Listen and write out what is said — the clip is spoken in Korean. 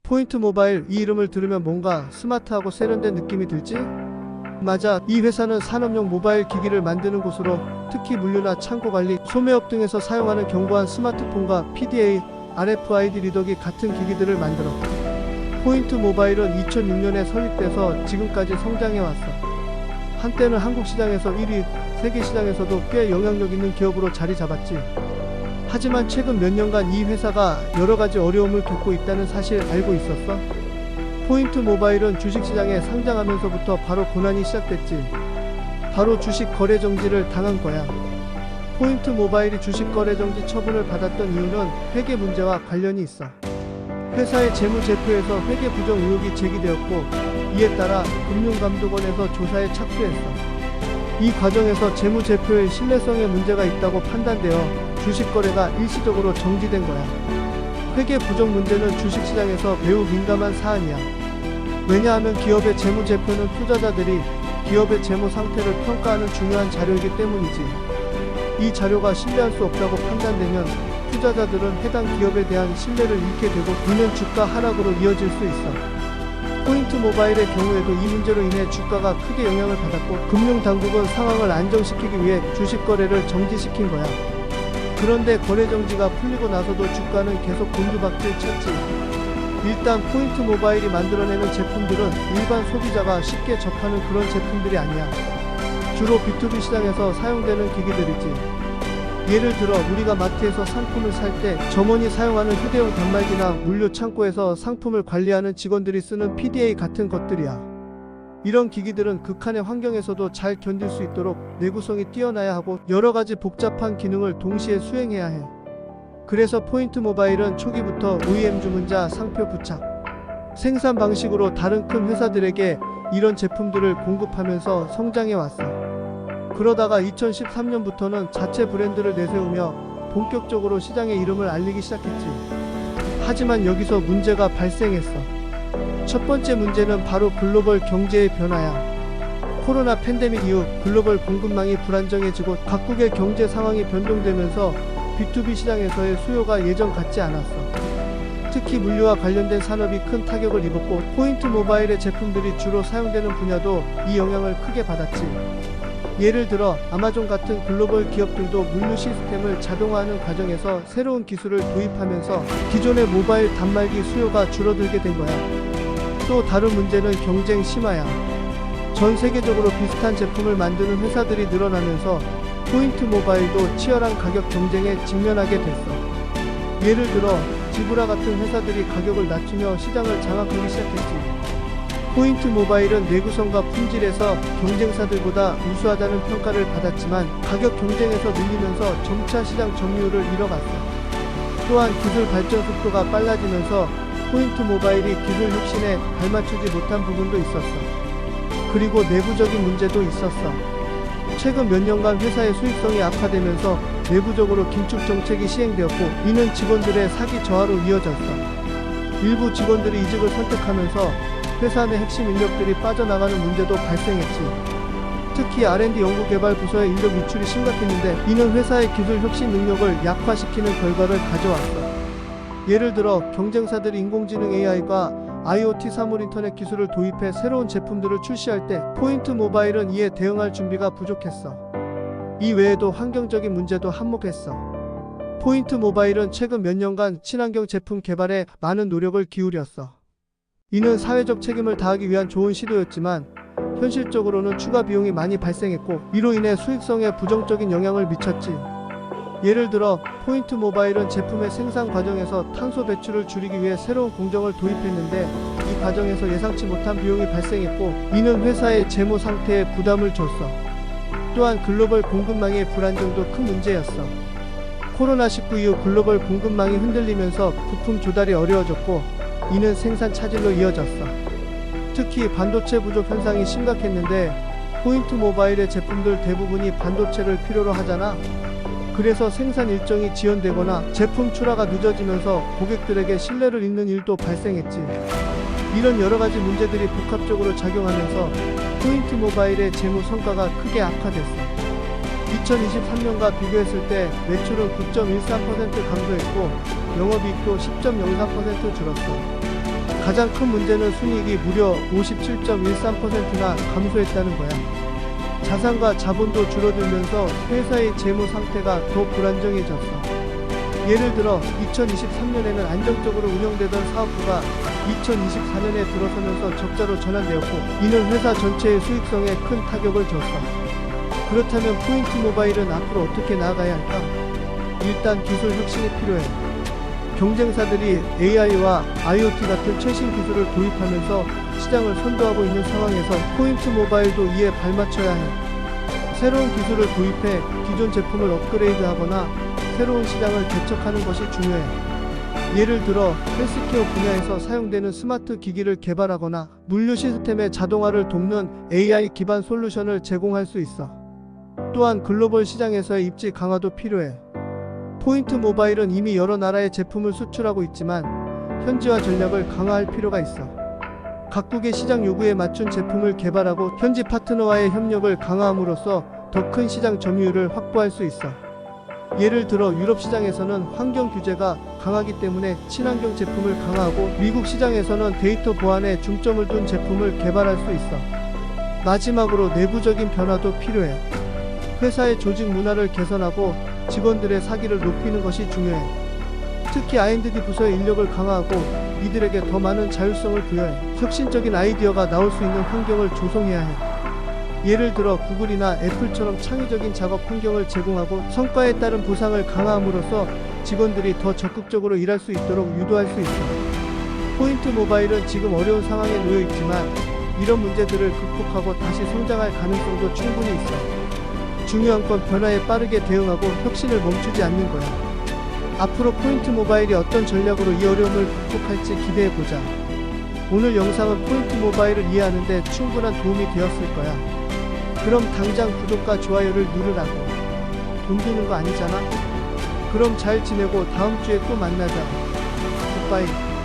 포인트 모바일, 이 이름을 들으면 뭔가 스마트하고 세련된 느낌이 들지? 맞아, 이 회사는 산업용 모바일 기기를 만드는 곳으로 특히 물류나 창고 관리, 소매업 등에서 사용하는 견고한 스마트폰과 PDA, RFID 리더기 같은 기기들을 만들었다. 포인트 모바일은 2006년에 설립돼서 지금까지 성장해왔어. 한때는 한국 시장에서 1위, 세계 시장에서도 꽤 영향력 있는 기업으로 자리 잡았지. 하지만 최근 몇 년간 이 회사가 여러가지 어려움을 겪고 있다는 사실 알고 있었어? 포인트 모바일은 주식시장에 상장하면서부터 바로 고난이 시작됐지. 바로 주식 거래 정지를 당한 거야. 포인트 모바일이 주식 거래 정지 처분을 받았던 이유는 회계 문제와 관련이 있어. 회사의 재무제표에서 회계 부정 의혹이 제기되었고, 이에 따라 금융감독원에서 조사에 착수했어. 이 과정에서 재무제표의 신뢰성에 문제가 있다고 판단되어 주식 거래가 일시적으로 정지된 거야. 회계 부정 문제는 주식시장에서 매우 민감한 사안이야. 왜냐하면 기업의 재무제표는 투자자들이 기업의 재무 상태를 평가하는 중요한 자료이기 때문이지. 이 자료가 신뢰할 수 없다고 판단되면 투자자들은 해당 기업에 대한 신뢰를 잃게 되고 이는 주가 하락으로 이어질 수 있어. 포인트 모바일의 경우에도 이 문제로 인해 주가가 크게 영향을 받았고, 금융당국은 상황을 안정시키기 위해 주식 거래를 정지시킨 거야. 그런데 거래 정지가 풀리고 나서도 주가는 계속 곤두박질 쳤지. 일단 포인트 모바일이 만들어내는 제품들은 일반 소비자가 쉽게 접하는 그런 제품들이 아니야. 주로 B2B 시장에서 사용되는 기기들이지. 예를 들어 우리가 마트에서 상품을 살 때 점원이 사용하는 휴대용 단말기나 물류 창고에서 상품을 관리하는 직원들이 쓰는 PDA 같은 것들이야. 이런 기기들은 극한의 환경에서도 잘 견딜 수 있도록 내구성이 뛰어나야 하고 여러가지 복잡한 기능을 동시에 수행해야 해. 그래서 포인트 모바일은 초기부터 OEM 주문자 상표 부착, 생산 방식으로 다른 큰 회사들에게 이런 제품들을 공급하면서 성장해 왔어. 그러다가 2013년부터는 자체 브랜드를 내세우며 본격적으로 시장의 이름을 알리기 시작했지. 하지만 여기서 문제가 발생했어. 첫 번째 문제는 바로 글로벌 경제의 변화야. 코로나 팬데믹 이후 글로벌 공급망이 불안정해지고 각국의 경제 상황이 변동되면서 B2B 시장에서의 수요가 예전 같지 않았어. 특히 물류와 관련된 산업이 큰 타격을 입었고, 포인트 모바일의 제품들이 주로 사용되는 분야도 이 영향을 크게 받았지. 예를 들어 아마존 같은 글로벌 기업들도 물류 시스템을 자동화하는 과정에서 새로운 기술을 도입하면서 기존의 모바일 단말기 수요가 줄어들게 된 거야. 또 다른 문제는 경쟁 심화야. 전 세계적으로 비슷한 제품을 만드는 회사들이 늘어나면서 포인트 모바일도 치열한 가격 경쟁에 직면하게 됐어. 예를 들어 지브라 같은 회사들이 가격을 낮추며 시장을 장악하기 시작했지. 포인트 모바일은 내구성과 품질에서 경쟁사들보다 우수하다는 평가를 받았지만 가격 경쟁에서 밀리면서 점차 시장 점유율을 잃어갔어. 또한 기술 발전 속도가 빨라지면서 포인트 모바일이 기술 혁신에 발맞추지 못한 부분도 있었어. 그리고 내부적인 문제도 있었어. 최근 몇 년간 회사의 수익성이 악화되면서 내부적으로 긴축 정책이 시행되었고, 이는 직원들의 사기 저하로 이어졌어. 일부 직원들이 이직을 선택하면서 회사 내 핵심 인력들이 빠져나가는 문제도 발생했지. 특히 R&D 연구개발 부서의 인력 유출이 심각했는데, 이는 회사의 기술 혁신 능력을 약화시키는 결과를 가져왔어. 예를 들어 경쟁사들이 인공지능 AI과 IoT 사물 인터넷 기술을 도입해 새로운 제품들을 출시할 때 포인트 모바일은 이에 대응할 준비가 부족했어. 이 외에도 환경적인 문제도 한몫했어. 포인트 모바일은 최근 몇 년간 친환경 제품 개발에 많은 노력을 기울였어. 이는 사회적 책임을 다하기 위한 좋은 시도였지만 현실적으로는 추가 비용이 많이 발생했고, 이로 인해 수익성에 부정적인 영향을 미쳤지. 예를 들어 포인트 모바일은 제품의 생산 과정에서 탄소 배출을 줄이기 위해 새로운 공정을 도입했는데, 이 과정에서 예상치 못한 비용이 발생했고, 이는 회사의 재무 상태에 부담을 줬어. 또한 글로벌 공급망의 불안정도 큰 문제였어. 코로나19 이후 글로벌 공급망이 흔들리면서 부품 조달이 어려워졌고, 이는 생산 차질로 이어졌어. 특히 반도체 부족 현상이 심각했는데, 포인트 모바일의 제품들 대부분이 반도체를 필요로 하잖아. 그래서 생산 일정이 지연되거나 제품 출하가 늦어지면서 고객들에게 신뢰를 잃는 일도 발생했지. 이런 여러가지 문제들이 복합적으로 작용하면서 포인트 모바일의 재무 성과가 크게 악화됐어. 2023년과 비교했을 때 매출은 9.13% 감소했고 영업이익도 10.03% 줄었어. 가장 큰 문제는 순이익이 무려 57.13%나 감소했다는 거야. 자산과 자본도 줄어들면서 회사의 재무 상태가 더 불안정해졌어. 예를 들어 2023년에는 안정적으로 운영되던 사업부가 2024년에 들어서면서 적자로 전환되었고, 이는 회사 전체의 수익성에 큰 타격을 줬어. 그렇다면 포인트 모바일은 앞으로 어떻게 나아가야 할까? 일단 기술 혁신이 필요해. 경쟁사들이 AI와 IoT 같은 최신 기술을 도입하면서 시장을 선도하고 있는 상황에서 포인트 모바일도 이에 발맞춰야 해. 새로운 기술을 도입해 기존 제품을 업그레이드하거나 새로운 시장을 개척하는 것이 중요해. 예를 들어 헬스케어 분야에서 사용되는 스마트 기기를 개발하거나 물류 시스템의 자동화를 돕는 AI 기반 솔루션을 제공할 수 있어. 또한 글로벌 시장에서의 입지 강화도 필요해. 포인트 모바일은 이미 여러 나라의 제품을 수출하고 있지만 현지화 전략을 강화할 필요가 있어. 각국의 시장 요구에 맞춘 제품을 개발하고 현지 파트너와의 협력을 강화함으로써 더 큰 시장 점유율을 확보할 수 있어. 예를 들어 유럽 시장에서는 환경 규제가 강하기 때문에 친환경 제품을 강화하고, 미국 시장에서는 데이터 보안에 중점을 둔 제품을 개발할 수 있어. 마지막으로 내부적인 변화도 필요해. 회사의 조직 문화를 개선하고 직원들의 사기를 높이는 것이 중요해. 특히 R&D 부서의 인력을 강화하고 이들에게 더 많은 자율성을 부여해 혁신적인 아이디어가 나올 수 있는 환경을 조성해야 해. 예를 들어 구글이나 애플처럼 창의적인 작업 환경을 제공하고 성과에 따른 보상을 강화함으로써 직원들이 더 적극적으로 일할 수 있도록 유도할 수 있어. 포인트 모바일은 지금 어려운 상황에 놓여 있지만 이런 문제들을 극복하고 다시 성장할 가능성도 충분히 있어. 중요한 건 변화에 빠르게 대응하고 혁신을 멈추지 않는 거야. 앞으로 포인트 모바일이 어떤 전략으로 이 어려움을 극복할지 기대해보자. 오늘 영상은 포인트 모바일을 이해하는 데 충분한 도움이 되었을 거야. 그럼 당장 구독과 좋아요를 누르라고. 돈 드는 거 아니잖아? 그럼 잘 지내고 다음 주에 또 만나자. 굿바이.